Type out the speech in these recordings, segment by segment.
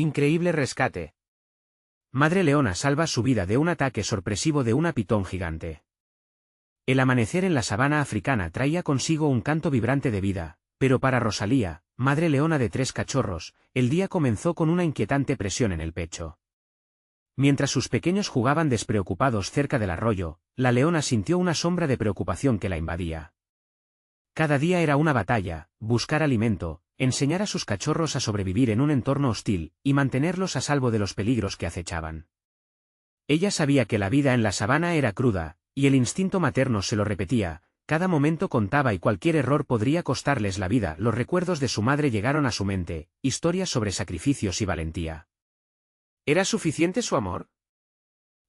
Increíble rescate. Madre leona salva su vida de un ataque sorpresivo de una pitón gigante. El amanecer en la sabana africana traía consigo un canto vibrante de vida, pero para Rosalía, madre leona de 3 cachorros, el día comenzó con una inquietante presión en el pecho. Mientras sus pequeños jugaban despreocupados cerca del arroyo, la leona sintió una sombra de preocupación que la invadía. Cada día era una batalla, buscar alimento, enseñar a sus cachorros a sobrevivir en un entorno hostil, y mantenerlos a salvo de los peligros que acechaban. Ella sabía que la vida en la sabana era cruda, y el instinto materno se lo repetía, cada momento contaba y cualquier error podría costarles la vida. Los recuerdos de su madre llegaron a su mente, historias sobre sacrificios y valentía. ¿Era suficiente su amor?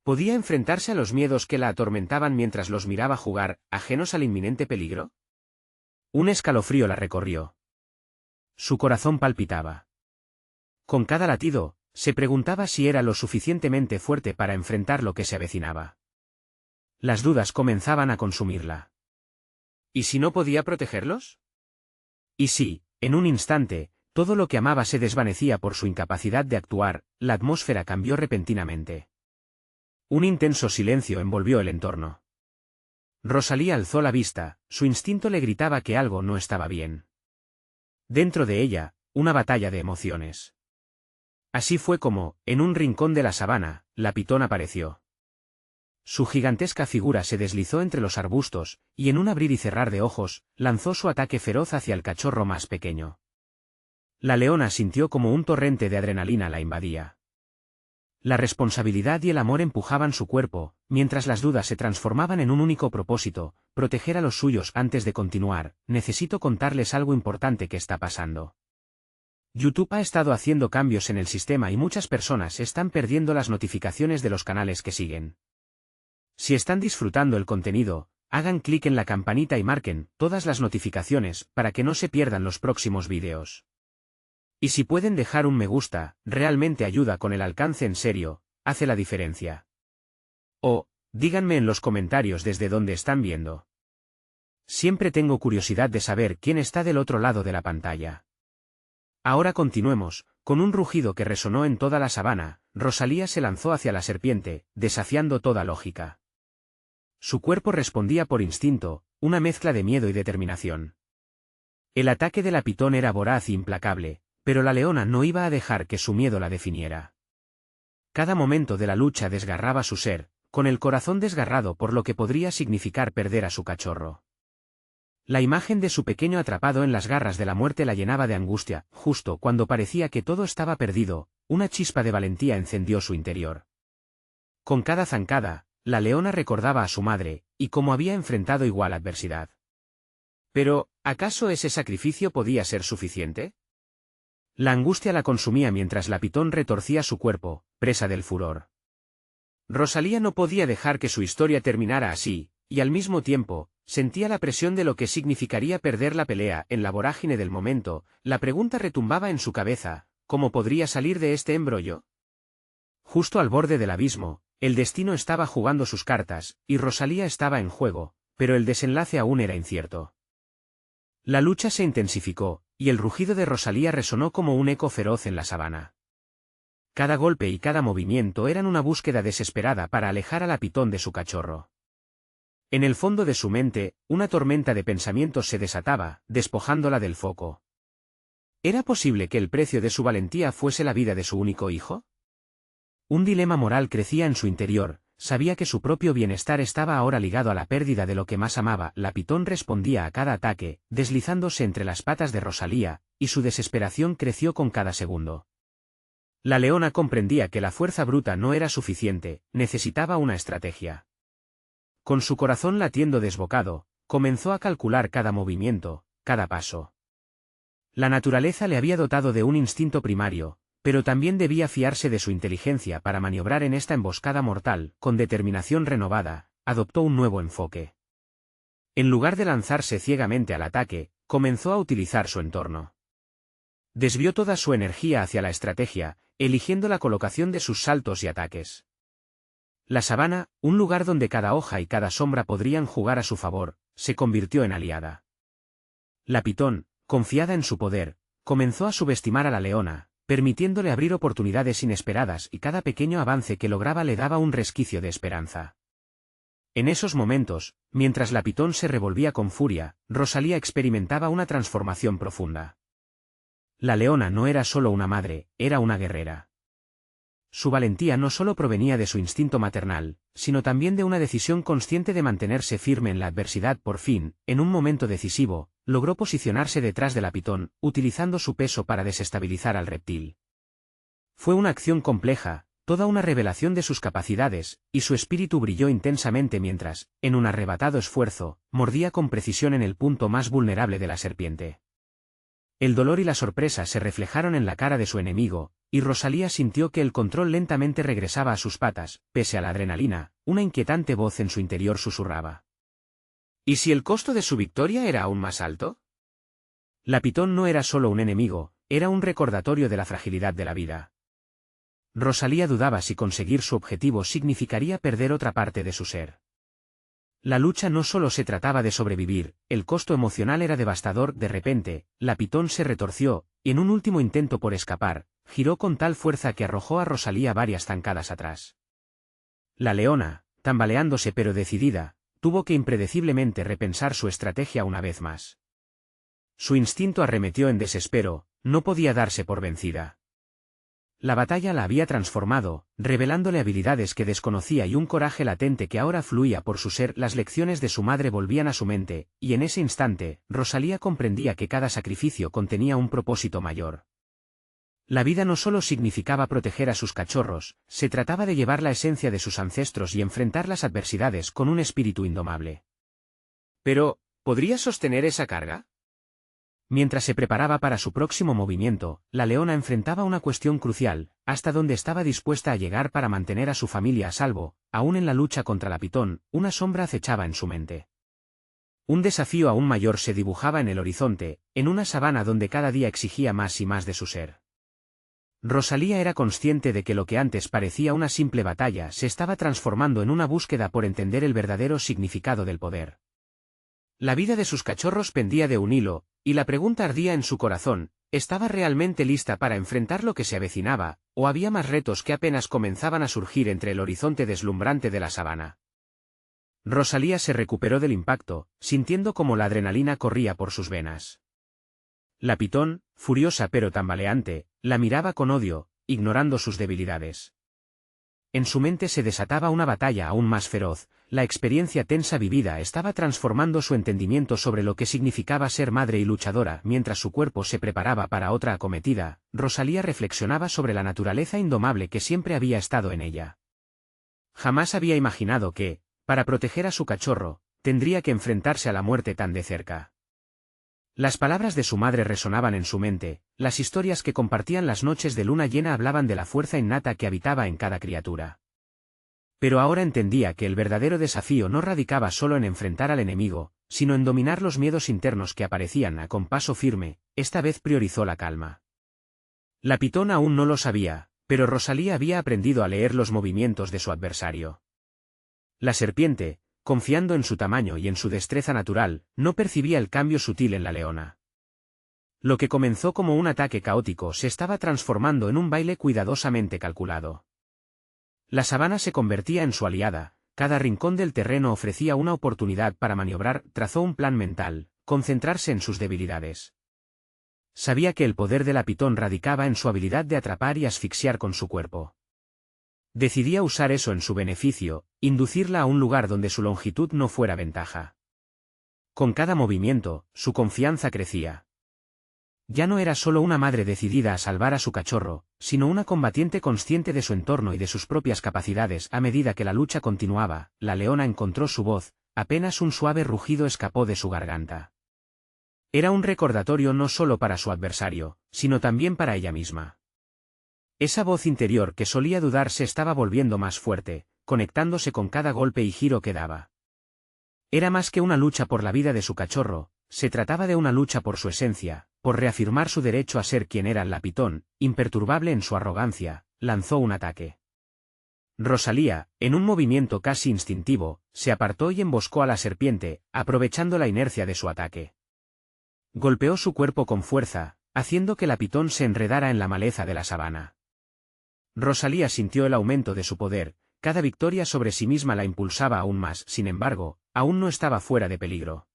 ¿Podía enfrentarse a los miedos que la atormentaban mientras los miraba jugar, ajenos al inminente peligro? Un escalofrío la recorrió. Su corazón palpitaba. Con cada latido, se preguntaba si era lo suficientemente fuerte para enfrentar lo que se avecinaba. Las dudas comenzaban a consumirla. ¿Y si no podía protegerlos? Y si, en un instante, todo lo que amaba se desvanecía por su incapacidad de actuar, la atmósfera cambió repentinamente. Un intenso silencio envolvió el entorno. Rosalía alzó la vista, su instinto le gritaba que algo no estaba bien. Dentro de ella, una batalla de emociones. Así fue como, en un rincón de la sabana, la pitón apareció. Su gigantesca figura se deslizó entre los arbustos, y en un abrir y cerrar de ojos, lanzó su ataque feroz hacia el cachorro más pequeño. La leona sintió como un torrente de adrenalina la invadía. La responsabilidad y el amor empujaban su cuerpo, mientras las dudas se transformaban en un único propósito: proteger a los suyos. Antes de continuar, necesito contarles algo importante que está pasando. YouTube ha estado haciendo cambios en el sistema y muchas personas están perdiendo las notificaciones de los canales que siguen. Si están disfrutando el contenido, hagan clic en la campanita y marquen todas las notificaciones para que no se pierdan los próximos vídeos. Y si pueden dejar un me gusta, realmente ayuda con el alcance. En serio, hace la diferencia. O, díganme en los comentarios desde dónde están viendo. Siempre tengo curiosidad de saber quién está del otro lado de la pantalla. Ahora continuemos. Con un rugido que resonó en toda la sabana, Rosalía se lanzó hacia la serpiente, desafiando toda lógica. Su cuerpo respondía por instinto, una mezcla de miedo y determinación. El ataque de la pitón era voraz e implacable, pero la leona no iba a dejar que su miedo la definiera. Cada momento de la lucha desgarraba su ser, con el corazón desgarrado por lo que podría significar perder a su cachorro. La imagen de su pequeño atrapado en las garras de la muerte la llenaba de angustia. Justo cuando parecía que todo estaba perdido, una chispa de valentía encendió su interior. Con cada zancada, la leona recordaba a su madre, y cómo había enfrentado igual adversidad. Pero, ¿acaso ese sacrificio podía ser suficiente? La angustia la consumía mientras la pitón retorcía su cuerpo, presa del furor. Rosalía no podía dejar que su historia terminara así, y al mismo tiempo, sentía la presión de lo que significaría perder la pelea. En la vorágine del momento, la pregunta retumbaba en su cabeza: ¿cómo podría salir de este embrollo? Justo al borde del abismo, el destino estaba jugando sus cartas, y Rosalía estaba en juego, pero el desenlace aún era incierto. La lucha se intensificó, y el rugido de Rosalía resonó como un eco feroz en la sabana. Cada golpe y cada movimiento eran una búsqueda desesperada para alejar a la pitón de su cachorro. En el fondo de su mente, una tormenta de pensamientos se desataba, despojándola del foco. ¿Era posible que el precio de su valentía fuese la vida de su único hijo? Un dilema moral crecía en su interior. Sabía que su propio bienestar estaba ahora ligado a la pérdida de lo que más amaba. La pitón respondía a cada ataque, deslizándose entre las patas de Rosalía, y su desesperación creció con cada segundo. La leona comprendía que la fuerza bruta no era suficiente, necesitaba una estrategia. Con su corazón latiendo desbocado, comenzó a calcular cada movimiento, cada paso. La naturaleza le había dotado de un instinto primario, pero también debía fiarse de su inteligencia para maniobrar en esta emboscada mortal. Con determinación renovada, adoptó un nuevo enfoque. En lugar de lanzarse ciegamente al ataque, comenzó a utilizar su entorno. Desvió toda su energía hacia la estrategia, eligiendo la colocación de sus saltos y ataques. La sabana, un lugar donde cada hoja y cada sombra podrían jugar a su favor, se convirtió en aliada. La pitón, confiada en su poder, comenzó a subestimar a la leona, permitiéndole abrir oportunidades inesperadas y cada pequeño avance que lograba le daba un resquicio de esperanza. En esos momentos, mientras la pitón se revolvía con furia, Rosalía experimentaba una transformación profunda. La leona no era solo una madre, era una guerrera. Su valentía no solo provenía de su instinto maternal, sino también de una decisión consciente de mantenerse firme en la adversidad. Por fin, en un momento decisivo, logró posicionarse detrás de la pitón, utilizando su peso para desestabilizar al reptil. Fue una acción compleja, toda una revelación de sus capacidades, y su espíritu brilló intensamente mientras, en un arrebatado esfuerzo, mordía con precisión en el punto más vulnerable de la serpiente. El dolor y la sorpresa se reflejaron en la cara de su enemigo, y Rosalía sintió que el control lentamente regresaba a sus patas. Pese a la adrenalina, una inquietante voz en su interior susurraba. ¿Y si el costo de su victoria era aún más alto? La pitón no era solo un enemigo, era un recordatorio de la fragilidad de la vida. Rosalía dudaba si conseguir su objetivo significaría perder otra parte de su ser. La lucha no solo se trataba de sobrevivir, el costo emocional era devastador. De repente, la pitón se retorció, y en un último intento por escapar, giró con tal fuerza que arrojó a Rosalía varias zancadas atrás. La leona, tambaleándose pero decidida, tuvo que impredeciblemente repensar su estrategia una vez más. Su instinto arremetió en desespero, no podía darse por vencida. La batalla la había transformado, revelándole habilidades que desconocía y un coraje latente que ahora fluía por su ser. Las lecciones de su madre volvían a su mente, y en ese instante, Rosalía comprendía que cada sacrificio contenía un propósito mayor. La vida no solo significaba proteger a sus cachorros, se trataba de llevar la esencia de sus ancestros y enfrentar las adversidades con un espíritu indomable. Pero, ¿podría sostener esa carga? Mientras se preparaba para su próximo movimiento, la leona enfrentaba una cuestión crucial: hasta dónde estaba dispuesta a llegar para mantener a su familia a salvo. Aún en la lucha contra la pitón, una sombra acechaba en su mente. Un desafío aún mayor se dibujaba en el horizonte, en una sabana donde cada día exigía más y más de su ser. Rosalía era consciente de que lo que antes parecía una simple batalla se estaba transformando en una búsqueda por entender el verdadero significado del poder. La vida de sus cachorros pendía de un hilo, y la pregunta ardía en su corazón: ¿estaba realmente lista para enfrentar lo que se avecinaba, o había más retos que apenas comenzaban a surgir entre el horizonte deslumbrante de la sabana? Rosalía se recuperó del impacto, sintiendo como la adrenalina corría por sus venas. La pitón, furiosa pero tambaleante, la miraba con odio, ignorando sus debilidades. En su mente se desataba una batalla aún más feroz. La experiencia tensa vivida estaba transformando su entendimiento sobre lo que significaba ser madre y luchadora. Mientras su cuerpo se preparaba para otra acometida, Rosalía reflexionaba sobre la naturaleza indomable que siempre había estado en ella. Jamás había imaginado que, para proteger a su cachorro, tendría que enfrentarse a la muerte tan de cerca. Las palabras de su madre resonaban en su mente, las historias que compartían las noches de luna llena hablaban de la fuerza innata que habitaba en cada criatura. Pero ahora entendía que el verdadero desafío no radicaba solo en enfrentar al enemigo, sino en dominar los miedos internos que aparecían a con paso firme. Esta vez priorizó la calma. La pitón aún no lo sabía, pero Rosalía había aprendido a leer los movimientos de su adversario. La serpiente, confiando en su tamaño y en su destreza natural, no percibía el cambio sutil en la leona. Lo que comenzó como un ataque caótico se estaba transformando en un baile cuidadosamente calculado. La sabana se convertía en su aliada, cada rincón del terreno ofrecía una oportunidad para maniobrar. Trazó un plan mental: concentrarse en sus debilidades. Sabía que el poder de la pitón radicaba en su habilidad de atrapar y asfixiar con su cuerpo. Decidía usar eso en su beneficio, inducirla a un lugar donde su longitud no fuera ventaja. Con cada movimiento, su confianza crecía. Ya no era solo una madre decidida a salvar a su cachorro, sino una combatiente consciente de su entorno y de sus propias capacidades. A medida que la lucha continuaba, la leona encontró su voz, apenas un suave rugido escapó de su garganta. Era un recordatorio no solo para su adversario, sino también para ella misma. Esa voz interior que solía dudar se estaba volviendo más fuerte, conectándose con cada golpe y giro que daba. Era más que una lucha por la vida de su cachorro, se trataba de una lucha por su esencia, por reafirmar su derecho a ser quien era. La pitón, imperturbable en su arrogancia, lanzó un ataque. Rosalía, en un movimiento casi instintivo, se apartó y emboscó a la serpiente, aprovechando la inercia de su ataque. Golpeó su cuerpo con fuerza, haciendo que la pitón se enredara en la maleza de la sabana. Rosalía sintió el aumento de su poder, cada victoria sobre sí misma la impulsaba aún más, sin embargo, aún no estaba fuera de peligro.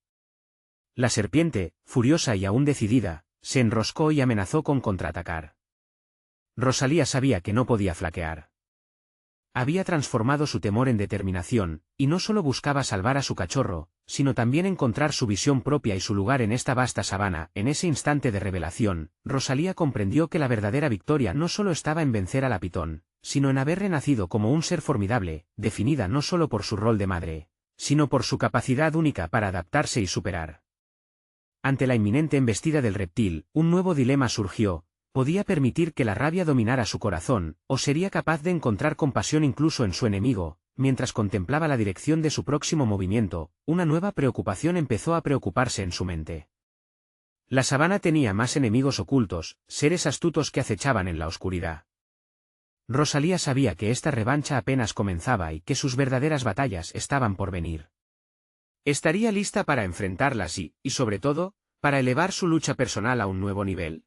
La serpiente, furiosa y aún decidida, se enroscó y amenazó con contraatacar. Rosalía sabía que no podía flaquear. Había transformado su temor en determinación, y no solo buscaba salvar a su cachorro, sino también encontrar su visión propia y su lugar en esta vasta sabana. En ese instante de revelación, Rosalía comprendió que la verdadera victoria no solo estaba en vencer a la pitón, sino en haber renacido como un ser formidable, definida no solo por su rol de madre, sino por su capacidad única para adaptarse y superar. Ante la inminente embestida del reptil, un nuevo dilema surgió. ¿Podía permitir que la rabia dominara su corazón, o sería capaz de encontrar compasión incluso en su enemigo? Mientras contemplaba la dirección de su próximo movimiento, una nueva preocupación empezó a preocuparse en su mente. La sabana tenía más enemigos ocultos, seres astutos que acechaban en la oscuridad. Rosalía sabía que esta revancha apenas comenzaba y que sus verdaderas batallas estaban por venir. ¿Estaría lista para enfrentarlas y, sobre todo, para elevar su lucha personal a un nuevo nivel?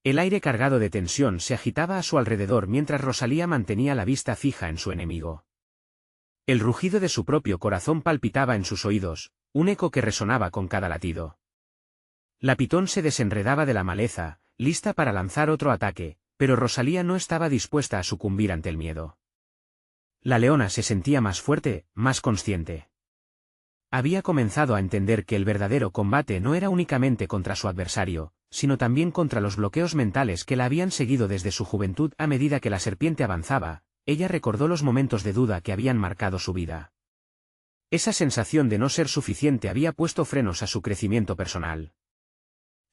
El aire cargado de tensión se agitaba a su alrededor mientras Rosalía mantenía la vista fija en su enemigo. El rugido de su propio corazón palpitaba en sus oídos, un eco que resonaba con cada latido. La pitón se desenredaba de la maleza, lista para lanzar otro ataque, pero Rosalía no estaba dispuesta a sucumbir ante el miedo. La leona se sentía más fuerte, más consciente. Había comenzado a entender que el verdadero combate no era únicamente contra su adversario, sino también contra los bloqueos mentales que la habían seguido desde su juventud. A medida que la serpiente avanzaba, ella recordó los momentos de duda que habían marcado su vida. Esa sensación de no ser suficiente había puesto frenos a su crecimiento personal.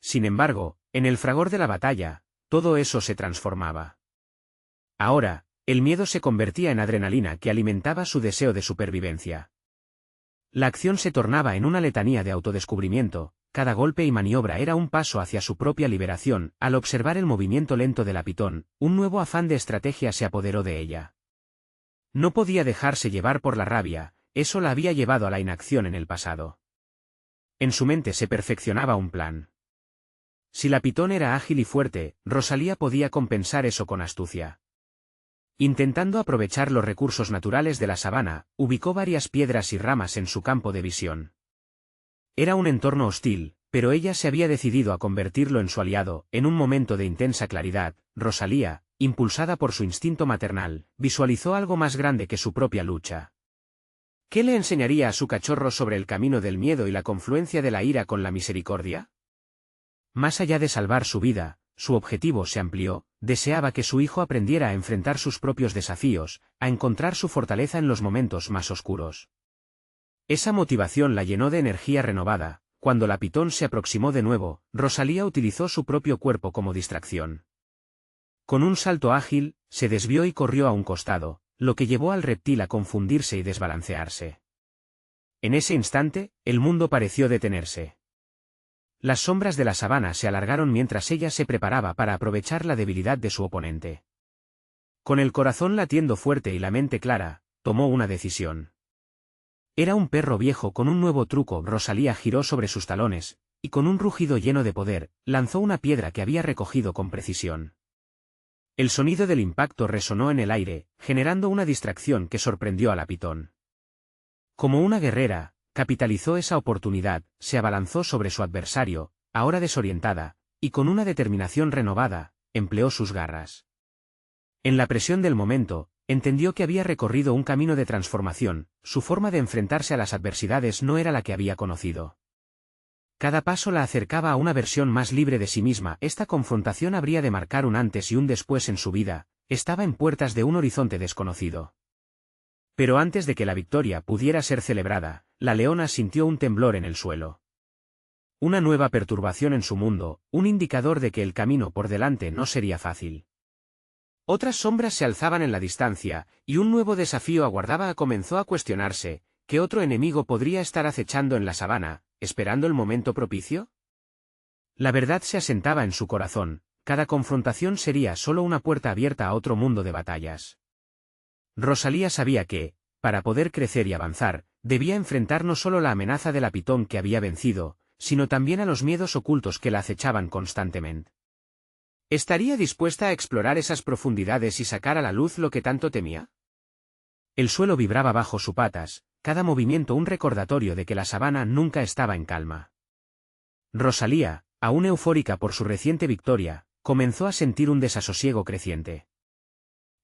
Sin embargo, en el fragor de la batalla, todo eso se transformaba. Ahora, el miedo se convertía en adrenalina que alimentaba su deseo de supervivencia. La acción se tornaba en una letanía de autodescubrimiento, cada golpe y maniobra era un paso hacia su propia liberación. Al observar el movimiento lento de la pitón, un nuevo afán de estrategia se apoderó de ella. No podía dejarse llevar por la rabia, eso la había llevado a la inacción en el pasado. En su mente se perfeccionaba un plan. Si la pitón era ágil y fuerte, Rosalía podía compensar eso con astucia. Intentando aprovechar los recursos naturales de la sabana, ubicó varias piedras y ramas en su campo de visión. Era un entorno hostil, pero ella se había decidido a convertirlo en su aliado. En un momento de intensa claridad, Rosalía, impulsada por su instinto maternal, visualizó algo más grande que su propia lucha. ¿Qué le enseñaría a su cachorro sobre el camino del miedo y la confluencia de la ira con la misericordia? Más allá de salvar su vida, su objetivo se amplió. Deseaba que su hijo aprendiera a enfrentar sus propios desafíos, a encontrar su fortaleza en los momentos más oscuros. Esa motivación la llenó de energía renovada. Cuando la pitón se aproximó de nuevo, Rosalía utilizó su propio cuerpo como distracción. Con un salto ágil, se desvió y corrió a un costado, lo que llevó al reptil a confundirse y desbalancearse. En ese instante, el mundo pareció detenerse. Las sombras de la sabana se alargaron mientras ella se preparaba para aprovechar la debilidad de su oponente. Con el corazón latiendo fuerte y la mente clara, tomó una decisión. Era un perro viejo con un nuevo truco. Rosalía giró sobre sus talones, y con un rugido lleno de poder, lanzó una piedra que había recogido con precisión. El sonido del impacto resonó en el aire, generando una distracción que sorprendió a la pitón. Como una guerrera, capitalizó esa oportunidad, se abalanzó sobre su adversario, ahora desorientada, y con una determinación renovada, empleó sus garras. En la presión del momento, entendió que había recorrido un camino de transformación. Su forma de enfrentarse a las adversidades no era la que había conocido. Cada paso la acercaba a una versión más libre de sí misma. Esta confrontación habría de marcar un antes y un después en su vida. Estaba en puertas de un horizonte desconocido. Pero antes de que la victoria pudiera ser celebrada, la leona sintió un temblor en el suelo. Una nueva perturbación en su mundo, un indicador de que el camino por delante no sería fácil. Otras sombras se alzaban en la distancia, y un nuevo desafío aguardaba. Comenzó a cuestionarse, ¿qué otro enemigo podría estar acechando en la sabana, esperando el momento propicio? La verdad se asentaba en su corazón, cada confrontación sería solo una puerta abierta a otro mundo de batallas. Rosalía sabía que, para poder crecer y avanzar, debía enfrentar no solo la amenaza de la pitón que había vencido, sino también a los miedos ocultos que la acechaban constantemente. ¿Estaría dispuesta a explorar esas profundidades y sacar a la luz lo que tanto temía? El suelo vibraba bajo sus patas, cada movimiento un recordatorio de que la sabana nunca estaba en calma. Rosalía, aún eufórica por su reciente victoria, comenzó a sentir un desasosiego creciente.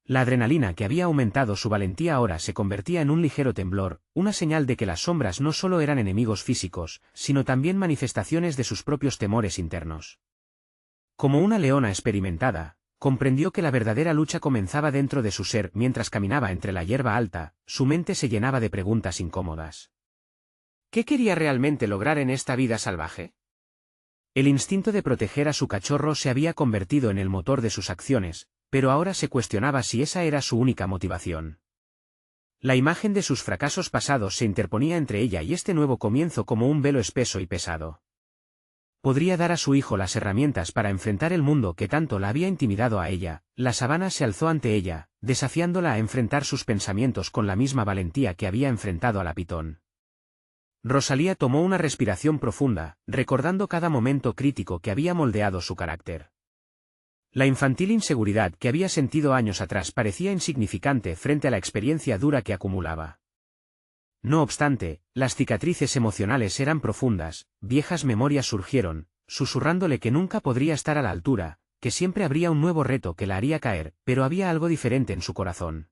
La adrenalina que había aumentado su valentía ahora se convertía en un ligero temblor, una señal de que las sombras no solo eran enemigos físicos, sino también manifestaciones de sus propios temores internos. Como una leona experimentada, comprendió que la verdadera lucha comenzaba dentro de su ser. Mientras caminaba entre la hierba alta, su mente se llenaba de preguntas incómodas. ¿Qué quería realmente lograr en esta vida salvaje? El instinto de proteger a su cachorro se había convertido en el motor de sus acciones, pero ahora se cuestionaba si esa era su única motivación. La imagen de sus fracasos pasados se interponía entre ella y este nuevo comienzo como un velo espeso y pesado. Podría dar a su hijo las herramientas para enfrentar el mundo que tanto la había intimidado a ella. La sabana se alzó ante ella, desafiándola a enfrentar sus pensamientos con la misma valentía que había enfrentado a la pitón. Rosalía tomó una respiración profunda, recordando cada momento crítico que había moldeado su carácter. La infantil inseguridad que había sentido años atrás parecía insignificante frente a la experiencia dura que acumulaba. No obstante, las cicatrices emocionales eran profundas, viejas memorias surgieron, susurrándole que nunca podría estar a la altura, que siempre habría un nuevo reto que la haría caer, pero había algo diferente en su corazón.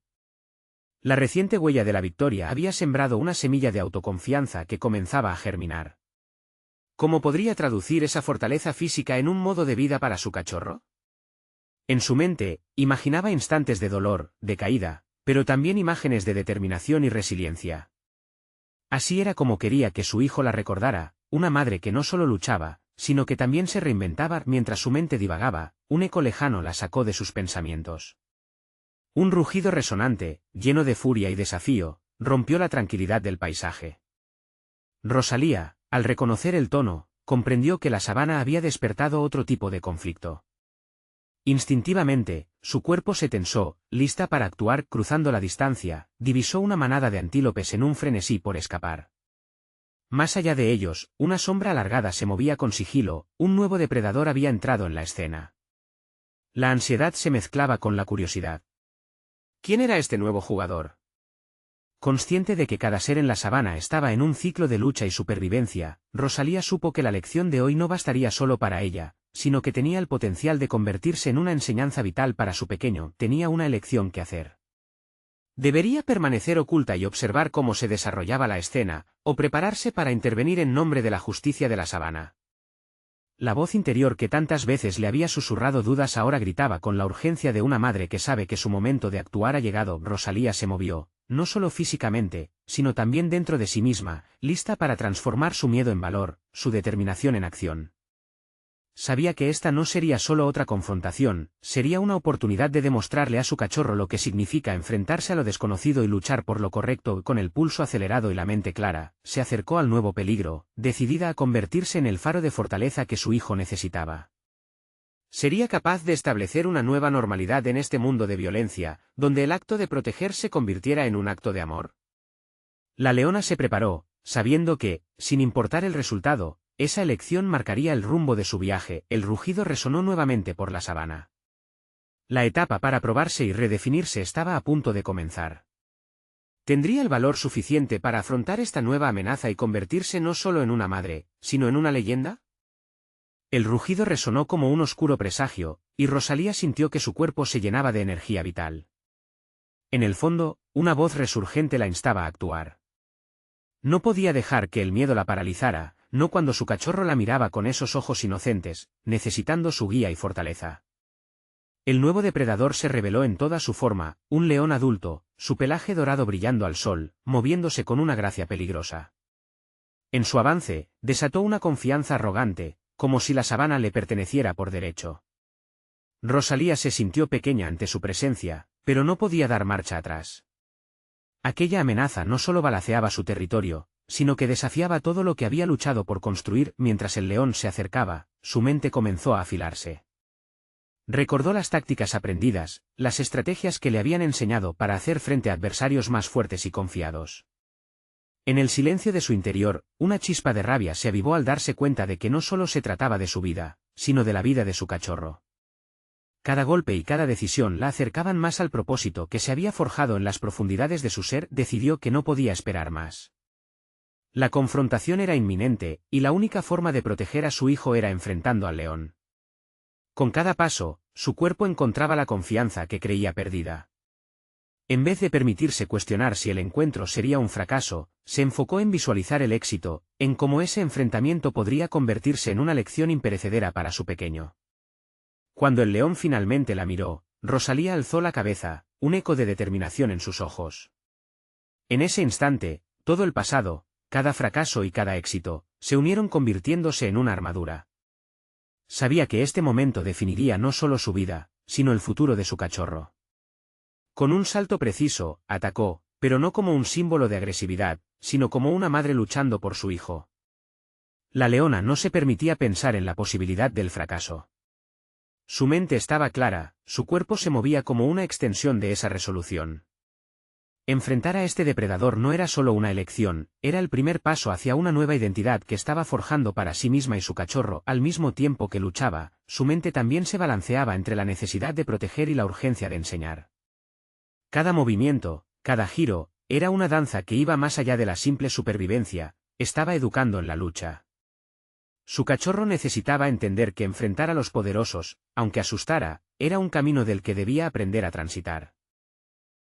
La reciente huella de la victoria había sembrado una semilla de autoconfianza que comenzaba a germinar. ¿Cómo podría traducir esa fortaleza física en un modo de vida para su cachorro? En su mente, imaginaba instantes de dolor, de caída, pero también imágenes de determinación y resiliencia. Así era como quería que su hijo la recordara, una madre que no solo luchaba, sino que también se reinventaba. Mientras su mente divagaba, un eco lejano la sacó de sus pensamientos. Un rugido resonante, lleno de furia y desafío, rompió la tranquilidad del paisaje. Rosalía, al reconocer el tono, comprendió que la sabana había despertado otro tipo de conflicto. Instintivamente, su cuerpo se tensó, lista para actuar. Cruzando la distancia, divisó una manada de antílopes en un frenesí por escapar. Más allá de ellos, una sombra alargada se movía con sigilo. Un nuevo depredador había entrado en la escena. La ansiedad se mezclaba con la curiosidad. ¿Quién era este nuevo jugador? Consciente de que cada ser en la sabana estaba en un ciclo de lucha y supervivencia, Rosalía supo que la lección de hoy no bastaría solo para ella, sino que tenía el potencial de convertirse en una enseñanza vital para su pequeño. Tenía una elección que hacer. Debería permanecer oculta y observar cómo se desarrollaba la escena, o prepararse para intervenir en nombre de la justicia de la sabana. La voz interior que tantas veces le había susurrado dudas ahora gritaba con la urgencia de una madre que sabe que su momento de actuar ha llegado. Rosalía se movió, no solo físicamente, sino también dentro de sí misma, lista para transformar su miedo en valor, su determinación en acción. Sabía que esta no sería solo otra confrontación, sería una oportunidad de demostrarle a su cachorro lo que significa enfrentarse a lo desconocido y luchar por lo correcto. Con el pulso acelerado y la mente clara, se acercó al nuevo peligro, decidida a convertirse en el faro de fortaleza que su hijo necesitaba. Sería capaz de establecer una nueva normalidad en este mundo de violencia, donde el acto de proteger se convirtiera en un acto de amor. La leona se preparó, sabiendo que, sin importar el resultado, esa elección marcaría el rumbo de su viaje. El rugido resonó nuevamente por la sabana. La etapa para probarse y redefinirse estaba a punto de comenzar. ¿Tendría el valor suficiente para afrontar esta nueva amenaza y convertirse no solo en una madre, sino en una leyenda? El rugido resonó como un oscuro presagio, y Rosalía sintió que su cuerpo se llenaba de energía vital. En el fondo, una voz resurgente la instaba a actuar. No podía dejar que el miedo la paralizara, no cuando su cachorro la miraba con esos ojos inocentes, necesitando su guía y fortaleza. El nuevo depredador se reveló en toda su forma, un león adulto, su pelaje dorado brillando al sol, moviéndose con una gracia peligrosa. En su avance, desató una confianza arrogante, como si la sabana le perteneciera por derecho. Rosalía se sintió pequeña ante su presencia, pero no podía dar marcha atrás. Aquella amenaza no solo balaceaba su territorio, sino que desafiaba todo lo que había luchado por construir. Mientras el león se acercaba, su mente comenzó a afilarse. Recordó las tácticas aprendidas, las estrategias que le habían enseñado para hacer frente a adversarios más fuertes y confiados. En el silencio de su interior, una chispa de rabia se avivó al darse cuenta de que no solo se trataba de su vida, sino de la vida de su cachorro. Cada golpe y cada decisión la acercaban más al propósito que se había forjado en las profundidades de su ser. Decidió que no podía esperar más. La confrontación era inminente, y la única forma de proteger a su hijo era enfrentando al león. Con cada paso, su cuerpo encontraba la confianza que creía perdida. En vez de permitirse cuestionar si el encuentro sería un fracaso, se enfocó en visualizar el éxito, en cómo ese enfrentamiento podría convertirse en una lección imperecedera para su pequeño. Cuando el león finalmente la miró, Rosalía alzó la cabeza, un eco de determinación en sus ojos. En ese instante, todo el pasado, cada fracaso y cada éxito, se unieron convirtiéndose en una armadura. Sabía que este momento definiría no solo su vida, sino el futuro de su cachorro. Con un salto preciso, atacó, pero no como un símbolo de agresividad, sino como una madre luchando por su hijo. La leona no se permitía pensar en la posibilidad del fracaso. Su mente estaba clara, su cuerpo se movía como una extensión de esa resolución. Enfrentar a este depredador no era solo una elección, era el primer paso hacia una nueva identidad que estaba forjando para sí misma y su cachorro. Al mismo tiempo que luchaba, su mente también se balanceaba entre la necesidad de proteger y la urgencia de enseñar. Cada movimiento, cada giro, era una danza que iba más allá de la simple supervivencia, estaba educando en la lucha. Su cachorro necesitaba entender que enfrentar a los poderosos, aunque asustara, era un camino del que debía aprender a transitar.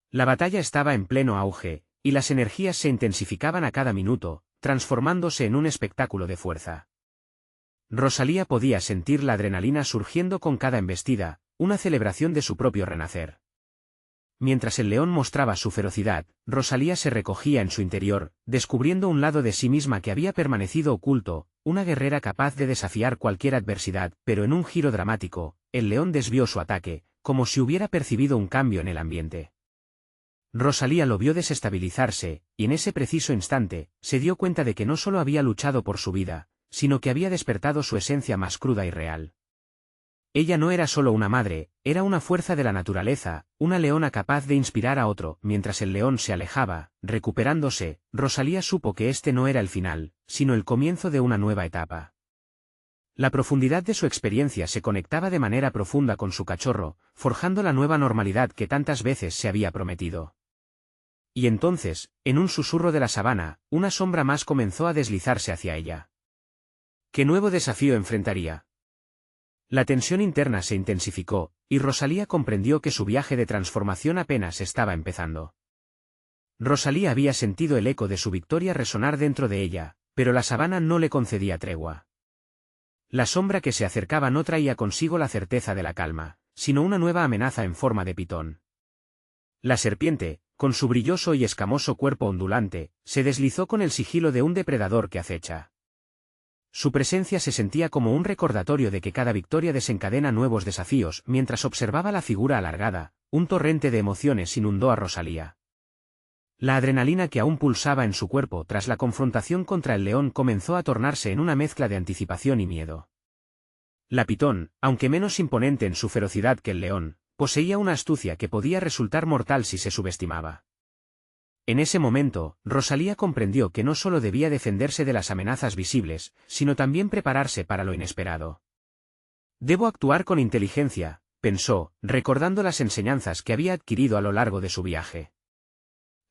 La batalla estaba en pleno auge, y las energías se intensificaban a cada minuto, transformándose en un espectáculo de fuerza. Rosalía podía sentir la adrenalina surgiendo con cada embestida, una celebración de su propio renacer. Mientras el león mostraba su ferocidad, Rosalía se recogía en su interior, descubriendo un lado de sí misma que había permanecido oculto, una guerrera capaz de desafiar cualquier adversidad. Pero en un giro dramático, el león desvió su ataque, como si hubiera percibido un cambio en el ambiente. Rosalía lo vio desestabilizarse, y en ese preciso instante, se dio cuenta de que no solo había luchado por su vida, sino que había despertado su esencia más cruda y real. Ella no era solo una madre, era una fuerza de la naturaleza, una leona capaz de inspirar a otro. Mientras el león se alejaba, recuperándose, Rosalía supo que este no era el final, sino el comienzo de una nueva etapa. La profundidad de su experiencia se conectaba de manera profunda con su cachorro, forjando la nueva normalidad que tantas veces se había prometido. Y entonces, en un susurro de la sabana, una sombra más comenzó a deslizarse hacia ella. ¿Qué nuevo desafío enfrentaría? La tensión interna se intensificó, y Rosalía comprendió que su viaje de transformación apenas estaba empezando. Rosalía había sentido el eco de su victoria resonar dentro de ella, pero la sabana no le concedía tregua. La sombra que se acercaba no traía consigo la certeza de la calma, sino una nueva amenaza en forma de pitón. La serpiente, con su brilloso y escamoso cuerpo ondulante, se deslizó con el sigilo de un depredador que acecha. Su presencia se sentía como un recordatorio de que cada victoria desencadena nuevos desafíos. Mientras observaba la figura alargada, un torrente de emociones inundó a Rosalía. La adrenalina que aún pulsaba en su cuerpo tras la confrontación contra el león comenzó a tornarse en una mezcla de anticipación y miedo. La pitón, aunque menos imponente en su ferocidad que el león, poseía una astucia que podía resultar mortal si se subestimaba. En ese momento, Rosalía comprendió que no solo debía defenderse de las amenazas visibles, sino también prepararse para lo inesperado. Debo actuar con inteligencia, pensó, recordando las enseñanzas que había adquirido a lo largo de su viaje.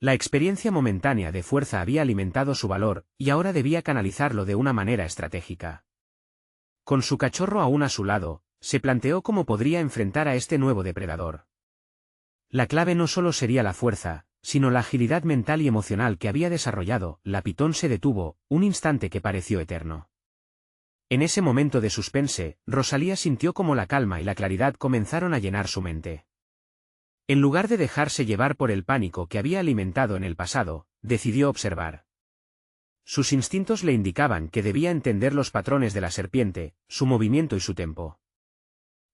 La experiencia momentánea de fuerza había alimentado su valor, y ahora debía canalizarlo de una manera estratégica. Con su cachorro aún a su lado, se planteó cómo podría enfrentar a este nuevo depredador. La clave no solo sería la fuerza, sino la agilidad mental y emocional que había desarrollado. La pitón se detuvo, un instante que pareció eterno. En ese momento de suspense, Rosalía sintió como la calma y la claridad comenzaron a llenar su mente. En lugar de dejarse llevar por el pánico que había alimentado en el pasado, decidió observar. Sus instintos le indicaban que debía entender los patrones de la serpiente, su movimiento y su tempo.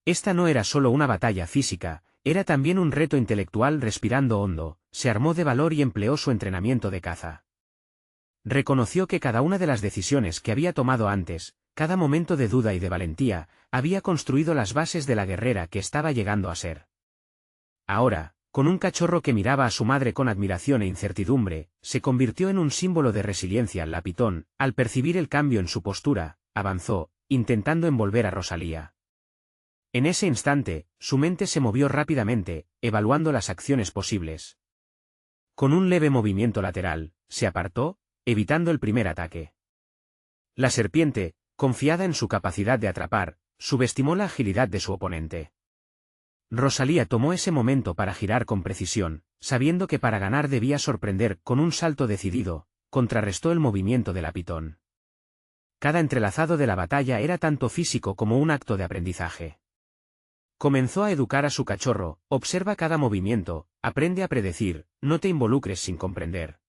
Esta no era solo una batalla física, era también un reto intelectual. Respirando hondo, se armó de valor y empleó su entrenamiento de caza. Reconoció que cada una de las decisiones que había tomado antes, cada momento de duda y de valentía, había construido las bases de la guerrera que estaba llegando a ser. Ahora, Con un cachorro que miraba a su madre con admiración e incertidumbre, se convirtió en un símbolo de resiliencia. La pitón, al percibir el cambio en su postura, avanzó, intentando envolver a Rosalía. En ese instante, su mente se movió rápidamente, evaluando las acciones posibles. Con un leve movimiento lateral, se apartó, evitando el primer ataque. La serpiente, confiada en su capacidad de atrapar, subestimó la agilidad de su oponente. Rosalía tomó ese momento para girar con precisión, sabiendo que para ganar debía sorprender. Con un salto decidido, contrarrestó el movimiento de la pitón. Cada entrelazado de la batalla era tanto físico como un acto de aprendizaje. Comenzó a educar a su cachorro: observa cada movimiento, aprende a predecir, no te involucres sin comprender.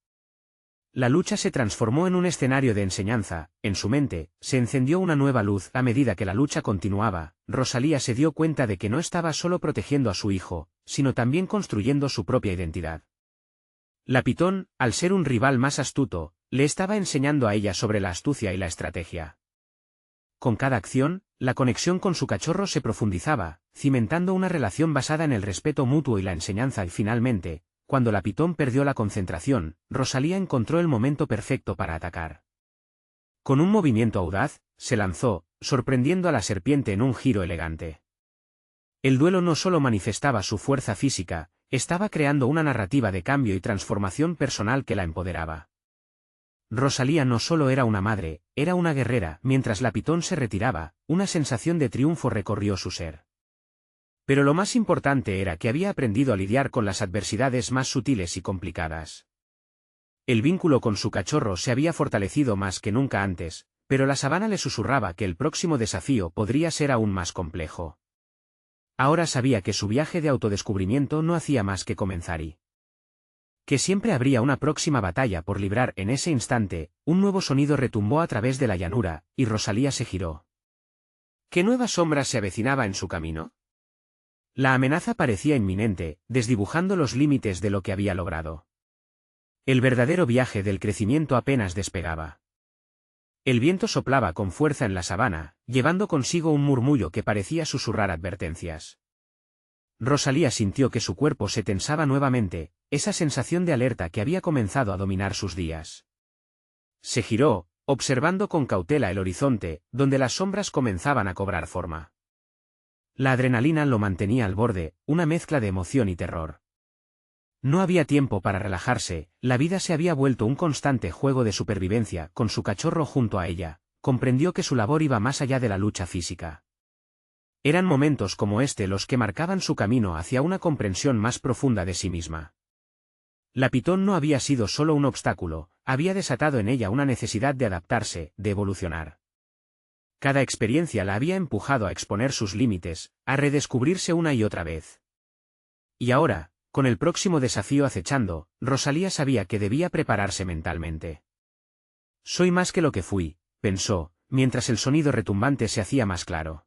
La lucha se transformó en un escenario de enseñanza. En su mente, se encendió una nueva luz. A medida que la lucha continuaba, Rosalía se dio cuenta de que no estaba solo protegiendo a su hijo, sino también construyendo su propia identidad. La pitón, al ser un rival más astuto, le estaba enseñando a ella sobre la astucia y la estrategia. Con cada acción, la conexión con su cachorro se profundizaba, cimentando una relación basada en el respeto mutuo y la enseñanza. Y finalmente, cuando la pitón perdió la concentración, Rosalía encontró el momento perfecto para atacar. Con un movimiento audaz, se lanzó, sorprendiendo a la serpiente en un giro elegante. El duelo no solo manifestaba su fuerza física, estaba creando una narrativa de cambio y transformación personal que la empoderaba. Rosalía no solo era una madre, era una guerrera. Mientras la pitón se retiraba, una sensación de triunfo recorrió su ser. Pero lo más importante era que había aprendido a lidiar con las adversidades más sutiles y complicadas. El vínculo con su cachorro se había fortalecido más que nunca antes, pero la sabana le susurraba que el próximo desafío podría ser aún más complejo. Ahora sabía que su viaje de autodescubrimiento no hacía más que comenzar y que siempre habría una próxima batalla por librar. En ese instante, un nuevo sonido retumbó a través de la llanura, y Rosalía se giró. ¿Qué nueva sombra se avecinaba en su camino? La amenaza parecía inminente, desdibujando los límites de lo que había logrado. El verdadero viaje del crecimiento apenas despegaba. El viento soplaba con fuerza en la sabana, llevando consigo un murmullo que parecía susurrar advertencias. Rosalía sintió que su cuerpo se tensaba nuevamente, esa sensación de alerta que había comenzado a dominar sus días. Se giró, observando con cautela el horizonte, donde las sombras comenzaban a cobrar forma. La adrenalina lo mantenía al borde, una mezcla de emoción y terror. No había tiempo para relajarse, la vida se había vuelto un constante juego de supervivencia. Con su cachorro junto a ella, comprendió que su labor iba más allá de la lucha física. Eran momentos como este los que marcaban su camino hacia una comprensión más profunda de sí misma. La pitón no había sido solo un obstáculo, había desatado en ella una necesidad de adaptarse, de evolucionar. Cada experiencia la había empujado a exponer sus límites, a redescubrirse una y otra vez. Y ahora, con el próximo desafío acechando, Rosalía sabía que debía prepararse mentalmente. Soy más que lo que fui, pensó, mientras el sonido retumbante se hacía más claro.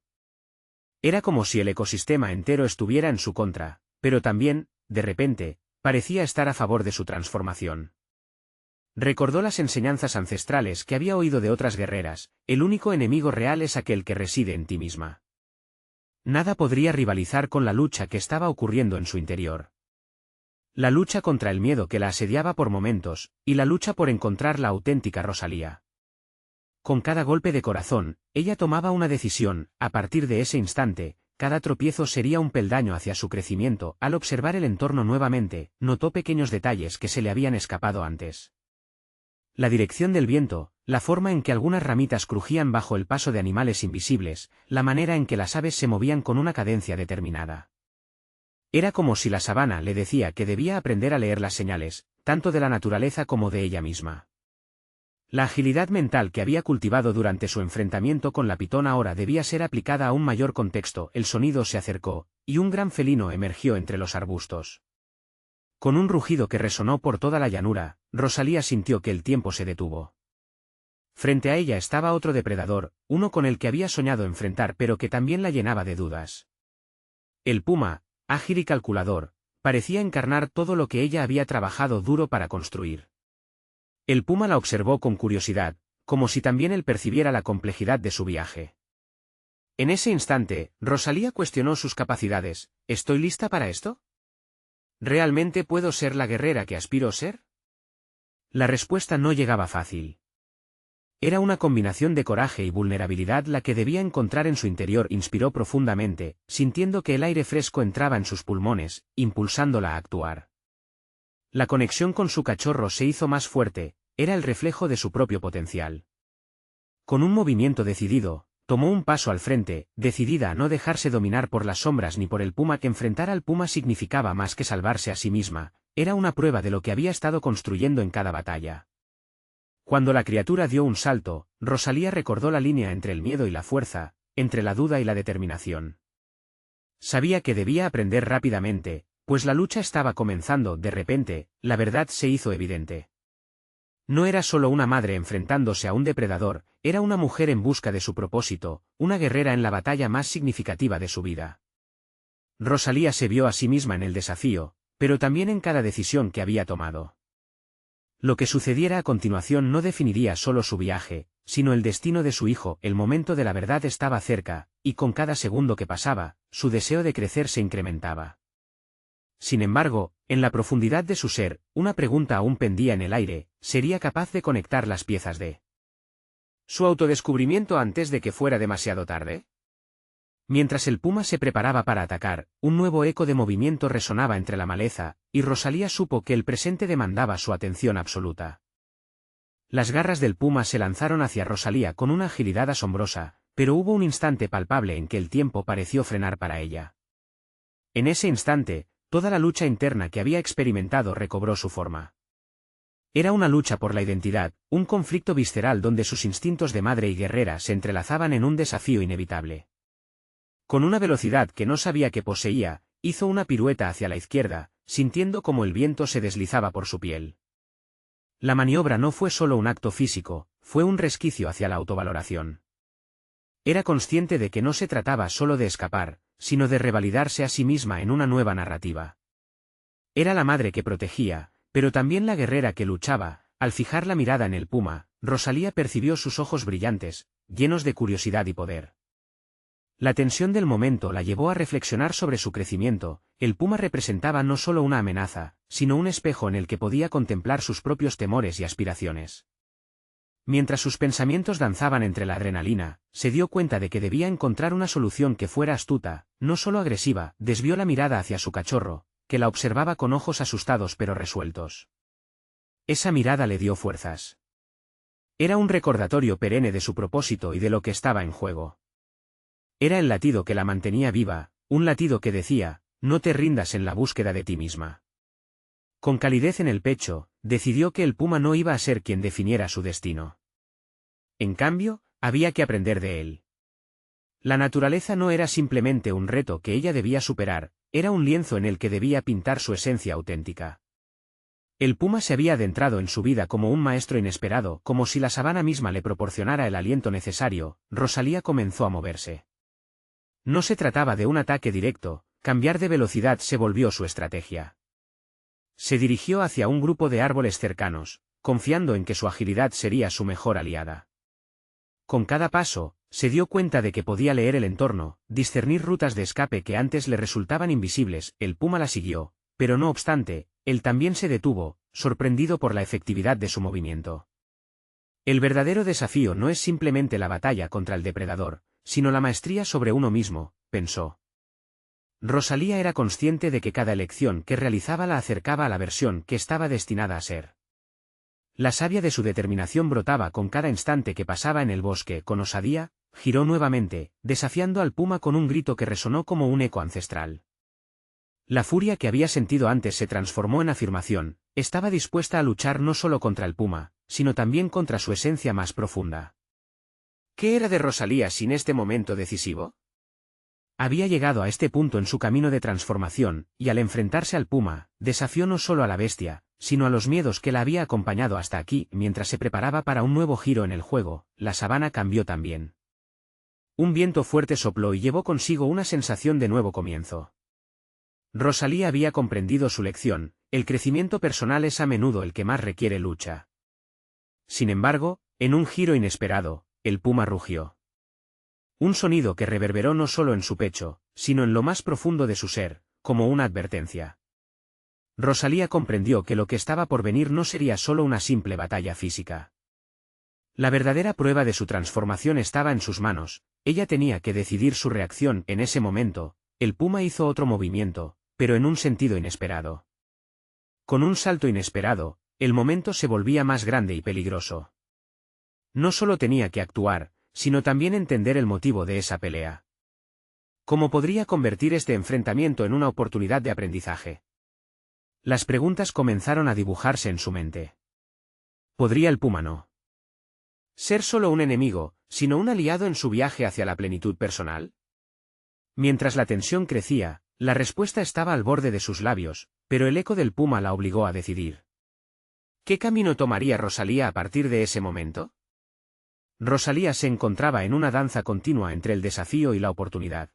Era como si el ecosistema entero estuviera en su contra, pero también, de repente, parecía estar a favor de su transformación. Recordó las enseñanzas ancestrales que había oído de otras guerreras: el único enemigo real es aquel que reside en ti misma. Nada podría rivalizar con la lucha que estaba ocurriendo en su interior. La lucha contra el miedo que la asediaba por momentos, y la lucha por encontrar la auténtica Rosalía. Con cada golpe de corazón, ella tomaba una decisión. A partir de ese instante, cada tropiezo sería un peldaño hacia su crecimiento. Al observar el entorno nuevamente, notó pequeños detalles que se le habían escapado antes. La dirección del viento, la forma en que algunas ramitas crujían bajo el paso de animales invisibles, la manera en que las aves se movían con una cadencia determinada. Era como si la sabana le decía que debía aprender a leer las señales, tanto de la naturaleza como de ella misma. La agilidad mental que había cultivado durante su enfrentamiento con la pitón ahora debía ser aplicada a un mayor contexto. El sonido se acercó, y un gran felino emergió entre los arbustos. Con un rugido que resonó por toda la llanura, Rosalía sintió que el tiempo se detuvo. Frente a ella estaba otro depredador, uno con el que había soñado enfrentar pero que también la llenaba de dudas. El puma, ágil y calculador, parecía encarnar todo lo que ella había trabajado duro para construir. El puma la observó con curiosidad, como si también él percibiera la complejidad de su viaje. En ese instante, Rosalía cuestionó sus capacidades: ¿estoy lista para esto? ¿Realmente puedo ser la guerrera que aspiro a ser? La respuesta no llegaba fácil. Era una combinación de coraje y vulnerabilidad la que debía encontrar en su interior. Inspiró profundamente, sintiendo que el aire fresco entraba en sus pulmones, impulsándola a actuar. La conexión con su cachorro se hizo más fuerte, era el reflejo de su propio potencial. Con un movimiento decidido, tomó un paso al frente, decidida a no dejarse dominar por las sombras ni por el puma. Que enfrentar al puma significaba más que salvarse a sí misma, era una prueba de lo que había estado construyendo en cada batalla. Cuando la criatura dio un salto, Rosalía recordó la línea entre el miedo y la fuerza, entre la duda y la determinación. Sabía que debía aprender rápidamente, pues la lucha estaba comenzando. De repente, la verdad se hizo evidente. No era solo una madre enfrentándose a un depredador, era una mujer en busca de su propósito, una guerrera en la batalla más significativa de su vida. Rosalía se vio a sí misma en el desafío, pero también en cada decisión que había tomado. Lo que sucediera a continuación no definiría solo su viaje, sino el destino de su hijo. El momento de la verdad estaba cerca, y con cada segundo que pasaba, su deseo de crecer se incrementaba. Sin embargo, en la profundidad de su ser, una pregunta aún pendía en el aire: ¿sería capaz de conectar las piezas de su autodescubrimiento antes de que fuera demasiado tarde? Mientras el puma se preparaba para atacar, un nuevo eco de movimiento resonaba entre la maleza, y Rosalía supo que el presente demandaba su atención absoluta. Las garras del puma se lanzaron hacia Rosalía con una agilidad asombrosa, pero hubo un instante palpable en que el tiempo pareció frenar para ella. En ese instante, toda la lucha interna que había experimentado recobró su forma. Era una lucha por la identidad, un conflicto visceral donde sus instintos de madre y guerrera se entrelazaban en un desafío inevitable. Con una velocidad que no sabía que poseía, hizo una pirueta hacia la izquierda, sintiendo como el viento se deslizaba por su piel. La maniobra no fue solo un acto físico, fue un resquicio hacia la autovaloración. Era consciente de que no se trataba solo de escapar, sino de revalidarse a sí misma en una nueva narrativa. Era la madre que protegía, pero también la guerrera que luchaba. Al fijar la mirada en el puma, Rosalía percibió sus ojos brillantes, llenos de curiosidad y poder. La tensión del momento la llevó a reflexionar sobre su crecimiento. El puma representaba no solo una amenaza, sino un espejo en el que podía contemplar sus propios temores y aspiraciones. Mientras sus pensamientos danzaban entre la adrenalina, se dio cuenta de que debía encontrar una solución que fuera astuta, no solo agresiva. Desvió la mirada hacia su cachorro, que la observaba con ojos asustados pero resueltos. Esa mirada le dio fuerzas. Era un recordatorio perenne de su propósito y de lo que estaba en juego. Era el latido que la mantenía viva, un latido que decía: no te rindas en la búsqueda de ti misma. Con calidez en el pecho, decidió que el puma no iba a ser quien definiera su destino. En cambio, había que aprender de él. La naturaleza no era simplemente un reto que ella debía superar, era un lienzo en el que debía pintar su esencia auténtica. El puma se había adentrado en su vida como un maestro inesperado, como si la sabana misma le proporcionara el aliento necesario. Rosalía comenzó a moverse. No se trataba de un ataque directo, cambiar de velocidad se volvió su estrategia. Se dirigió hacia un grupo de árboles cercanos, confiando en que su agilidad sería su mejor aliada. Con cada paso, se dio cuenta de que podía leer el entorno, discernir rutas de escape que antes le resultaban invisibles. El puma la siguió, pero no obstante, él también se detuvo, sorprendido por la efectividad de su movimiento. El verdadero desafío no es simplemente la batalla contra el depredador, sino la maestría sobre uno mismo, pensó. Rosalía era consciente de que cada elección que realizaba la acercaba a la versión que estaba destinada a ser. La savia de su determinación brotaba con cada instante que pasaba en el bosque. Con osadía, giró nuevamente, desafiando al puma con un grito que resonó como un eco ancestral. La furia que había sentido antes se transformó en afirmación, estaba dispuesta a luchar no solo contra el puma, sino también contra su esencia más profunda. ¿Qué era de Rosalía sin este momento decisivo? Había llegado a este punto en su camino de transformación, y al enfrentarse al puma, desafió no solo a la bestia, sino a los miedos que la había acompañado hasta aquí. Mientras se preparaba para un nuevo giro en el juego, la sabana cambió también. Un viento fuerte sopló y llevó consigo una sensación de nuevo comienzo. Rosalía había comprendido su lección: el crecimiento personal es a menudo el que más requiere lucha. Sin embargo, en un giro inesperado, el puma rugió. Un sonido que reverberó no solo en su pecho, sino en lo más profundo de su ser, como una advertencia. Rosalía comprendió que lo que estaba por venir no sería solo una simple batalla física. La verdadera prueba de su transformación estaba en sus manos, ella tenía que decidir su reacción. En ese momento, el puma hizo otro movimiento, pero en un sentido inesperado. Con un salto inesperado, el momento se volvía más grande y peligroso. No solo tenía que actuar, sino también entender el motivo de esa pelea. ¿Cómo podría convertir este enfrentamiento en una oportunidad de aprendizaje? Las preguntas comenzaron a dibujarse en su mente. ¿Podría el puma no ser solo un enemigo, sino un aliado en su viaje hacia la plenitud personal? Mientras la tensión crecía, la respuesta estaba al borde de sus labios, pero el eco del puma la obligó a decidir. ¿Qué camino tomaría Rosalía a partir de ese momento? Rosalía se encontraba en una danza continua entre el desafío y la oportunidad.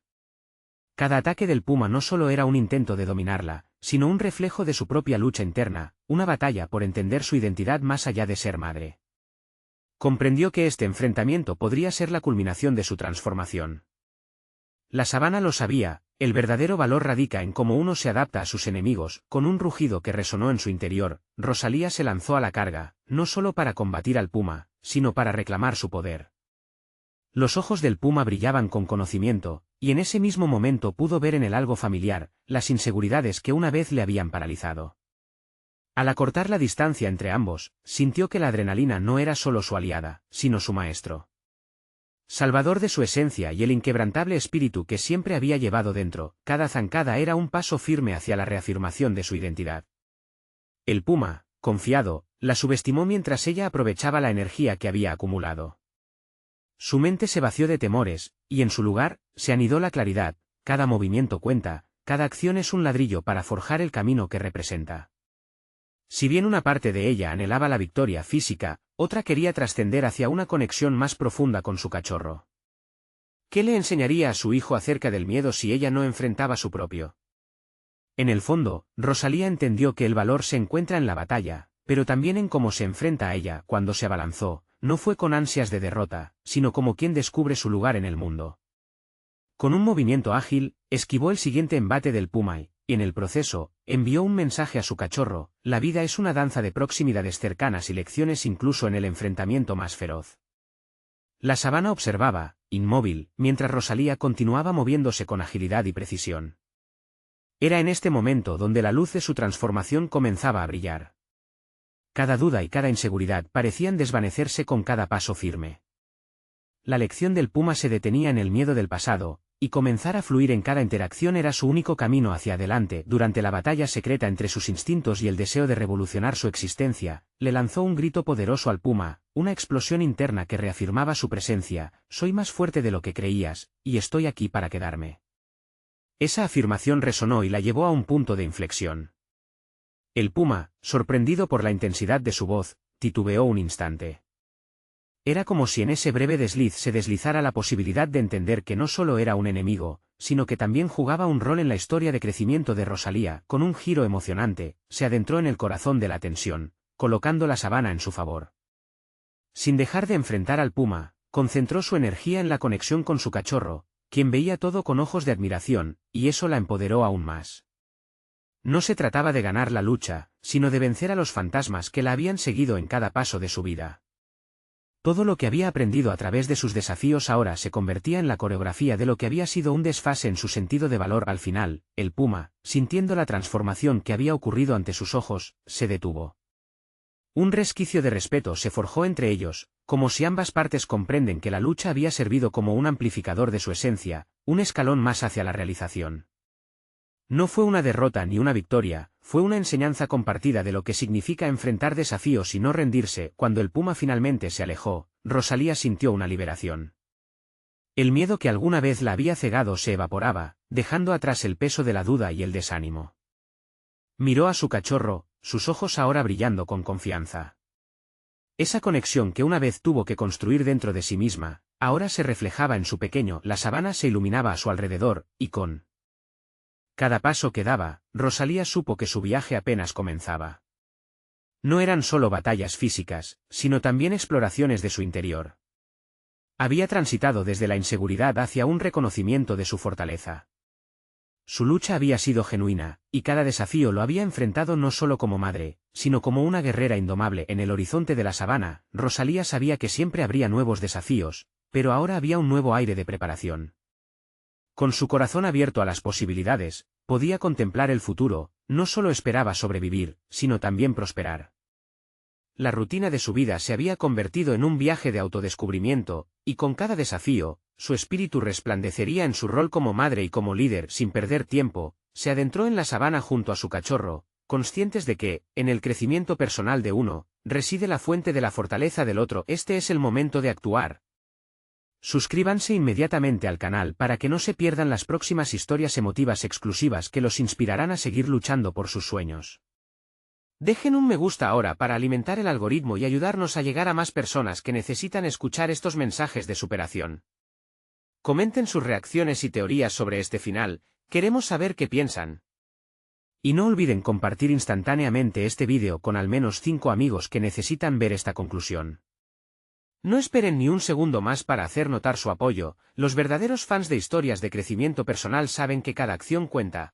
Cada ataque del puma no solo era un intento de dominarla, sino un reflejo de su propia lucha interna, una batalla por entender su identidad más allá de ser madre. Comprendió que este enfrentamiento podría ser la culminación de su transformación. La sabana lo sabía, el verdadero valor radica en cómo uno se adapta a sus enemigos. Con un rugido que resonó en su interior, Rosalía se lanzó a la carga, no solo para combatir al puma, sino para reclamar su poder. Los ojos del puma brillaban con conocimiento, y en ese mismo momento pudo ver en él algo familiar, las inseguridades que una vez le habían paralizado. Al acortar la distancia entre ambos, sintió que la adrenalina no era solo su aliada, sino su maestro. Salvador de su esencia y el inquebrantable espíritu que siempre había llevado dentro, cada zancada era un paso firme hacia la reafirmación de su identidad. El puma, confiado, la subestimó mientras ella aprovechaba la energía que había acumulado. Su mente se vació de temores, y en su lugar, se anidó la claridad. Cada movimiento cuenta, cada acción es un ladrillo para forjar el camino que representa. Si bien una parte de ella anhelaba la victoria física, otra quería trascender hacia una conexión más profunda con su cachorro. ¿Qué le enseñaría a su hijo acerca del miedo si ella no enfrentaba su propio? En el fondo, Rosalía entendió que el valor se encuentra en la batalla, pero también en cómo se enfrenta a ella. Cuando se abalanzó, no fue con ansias de derrota, sino como quien descubre su lugar en el mundo. Con un movimiento ágil, esquivó el siguiente embate del puma y, en el proceso, envió un mensaje a su cachorro: la vida es una danza de proximidades cercanas y lecciones incluso en el enfrentamiento más feroz. La sabana observaba, inmóvil, mientras Rosalía continuaba moviéndose con agilidad y precisión. Era en este momento donde la luz de su transformación comenzaba a brillar. Cada duda y cada inseguridad parecían desvanecerse con cada paso firme. La lección del puma se detenía en el miedo del pasado, y comenzar a fluir en cada interacción era su único camino hacia adelante. Durante la batalla secreta entre sus instintos y el deseo de revolucionar su existencia, le lanzó un grito poderoso al puma, una explosión interna que reafirmaba su presencia: soy más fuerte de lo que creías, y estoy aquí para quedarme. Esa afirmación resonó y la llevó a un punto de inflexión. El puma, sorprendido por la intensidad de su voz, titubeó un instante. Era como si en ese breve desliz se deslizara la posibilidad de entender que no solo era un enemigo, sino que también jugaba un rol en la historia de crecimiento de Rosalía. Con un giro emocionante, se adentró en el corazón de la tensión, colocando la sabana en su favor. Sin dejar de enfrentar al puma, concentró su energía en la conexión con su cachorro, quien veía todo con ojos de admiración, y eso la empoderó aún más. No se trataba de ganar la lucha, sino de vencer a los fantasmas que la habían seguido en cada paso de su vida. Todo lo que había aprendido a través de sus desafíos ahora se convertía en la coreografía de lo que había sido un desfase en su sentido de valor. Al final, el puma, sintiendo la transformación que había ocurrido ante sus ojos, se detuvo. Un resquicio de respeto se forjó entre ellos, como si ambas partes comprenden que la lucha había servido como un amplificador de su esencia, un escalón más hacia la realización. No fue una derrota ni una victoria, fue una enseñanza compartida de lo que significa enfrentar desafíos y no rendirse. Cuando el puma finalmente se alejó, Rosalía sintió una liberación. El miedo que alguna vez la había cegado se evaporaba, dejando atrás el peso de la duda y el desánimo. Miró a su cachorro, sus ojos ahora brillando con confianza. Esa conexión que una vez tuvo que construir dentro de sí misma, ahora se reflejaba en su pequeño. La sabana se iluminaba a su alrededor, y con cada paso que daba, Rosalía supo que su viaje apenas comenzaba. No eran solo batallas físicas, sino también exploraciones de su interior. Había transitado desde la inseguridad hacia un reconocimiento de su fortaleza. Su lucha había sido genuina, y cada desafío lo había enfrentado no solo como madre, sino como una guerrera indomable. En el horizonte de la sabana, Rosalía sabía que siempre habría nuevos desafíos, pero ahora había un nuevo aire de preparación. Con su corazón abierto a las posibilidades, podía contemplar el futuro, no solo esperaba sobrevivir, sino también prosperar. La rutina de su vida se había convertido en un viaje de autodescubrimiento, y con cada desafío, su espíritu resplandecería en su rol como madre y como líder. Sin perder tiempo, se adentró en la sabana junto a su cachorro, conscientes de que, en el crecimiento personal de uno, reside la fuente de la fortaleza del otro. Este es el momento de actuar. Suscríbanse inmediatamente al canal para que no se pierdan las próximas historias emotivas exclusivas que los inspirarán a seguir luchando por sus sueños. Dejen un me gusta ahora para alimentar el algoritmo y ayudarnos a llegar a más personas que necesitan escuchar estos mensajes de superación. Comenten sus reacciones y teorías sobre este final, queremos saber qué piensan. Y no olviden compartir instantáneamente este vídeo con al menos 5 amigos que necesitan ver esta conclusión. No esperen ni un segundo más para hacer notar su apoyo. Los verdaderos fans de historias de crecimiento personal saben que cada acción cuenta,